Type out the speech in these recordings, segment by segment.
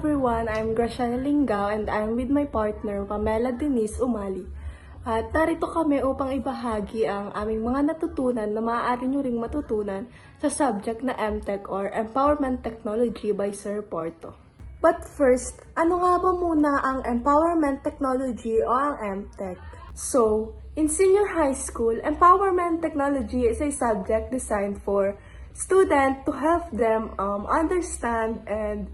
everyone, I'm Graciana Lingao and I'm with my partner, Pamela Denise Umali. At narito kami upang ibahagi ang aming mga natutunan na maaari nyo ring matutunan sa subject na MTech or Empowerment Technology by Sir Porto. But first, ano nga ba muna ang Empowerment Technology o ang MTech? So, in senior high school, Empowerment Technology is a subject designed for students to help them understand and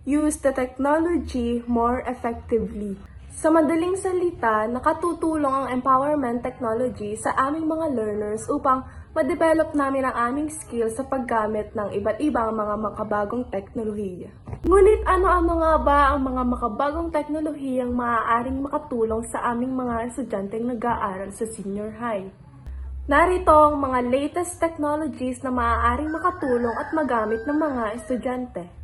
use the technology more effectively. Sa madaling salita, nakatutulong ang empowerment technology sa aming mga learners upang ma-develop namin ang aming skills sa paggamit ng iba't ibang mga makabagong teknolohiya. Ngunit ano-ano nga ba ang mga makabagong teknolohiyang maaaring makatulong sa aming mga estudyanteng nag-aaral sa senior high? Narito ang mga latest technologies na maaaring makatulong at magamit ng mga estudyante.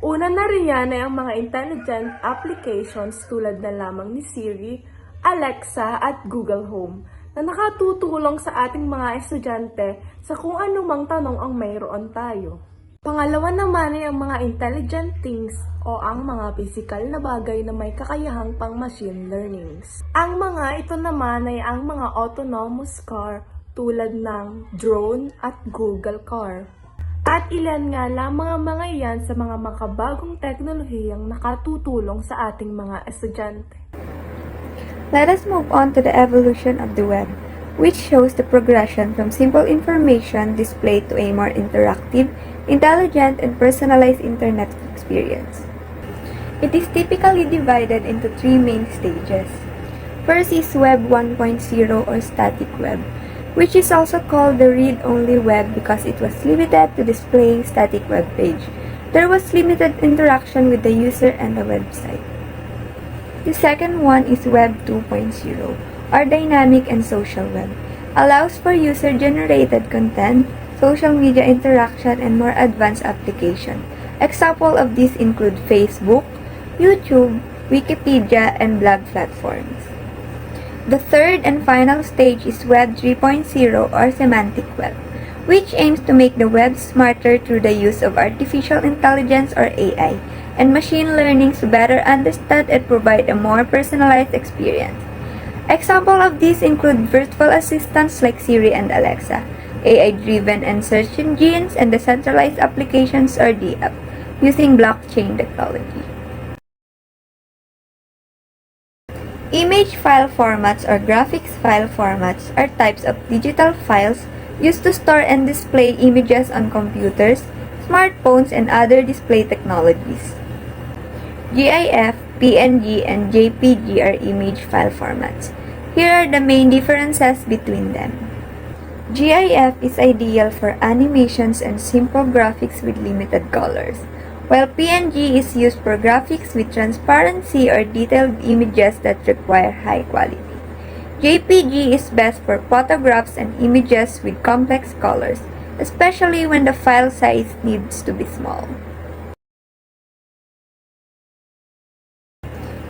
Una na riyan ay ang mga intelligent applications tulad na lamang ni Siri, Alexa at Google Home na nakatutulong sa ating mga estudyante sa kung anumang tanong ang mayroon tayo. Pangalawa naman ay ang mga intelligent things o ang mga physical na bagay na may kakayahang pang machine learnings. Ang mga ito naman ay ang mga autonomous car tulad ng drone at Google Car. At ilan nga lamang ang mga iyan sa mga makabagong teknolohiyang nakatutulong sa ating mga estudyante. Let us move on to the evolution of the web, which shows the progression from simple information displayed to a more interactive, intelligent, and personalized internet experience. It is typically divided into three main stages. First is Web 1.0 or static web, which is also called the read-only web because it was limited to displaying static web page. There was limited interaction with the user and the website. The second one is Web 2.0 or dynamic and social web. Allows for user-generated content, social media interaction, and more advanced application. Example of these include Facebook, YouTube, Wikipedia, and blog platforms. The third and final stage is Web 3.0 or semantic web, which aims to make the web smarter through the use of artificial intelligence or AI and machine learning to better understand and provide a more personalized experience. Example of these include virtual assistants like Siri and Alexa, AI-driven and search engines, and decentralized applications or DApp using blockchain technology. Image file formats or graphics file formats are types of digital files used to store and display images on computers, smartphones, and other display technologies. GIF, PNG, and JPG are image file formats. Here are the main differences between them. GIF is ideal for animations and simple graphics with limited colors, while PNG is used for graphics with transparency or detailed images that require high quality. JPG is best for photographs and images with complex colors, especially when the file size needs to be small.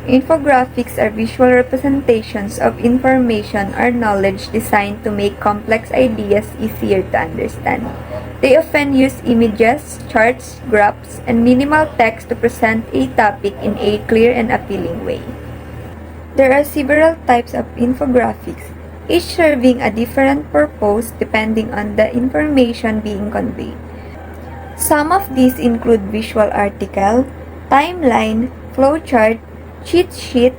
Infographics are visual representations of information or knowledge designed to make complex ideas easier to understand. They often use images, charts, graphs, and minimal text to present a topic in a clear and appealing way. There are several types of infographics, each serving a different purpose depending on the information being conveyed. Some of these include visual article, timeline, flowchart, cheat sheet,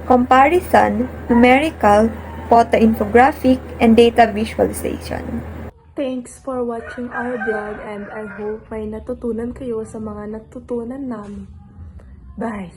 comparison, numerical, photo infographic, and data visualization. Thanks for watching our vlog and I hope may natutunan kayo sa mga natutunan namin. Bye!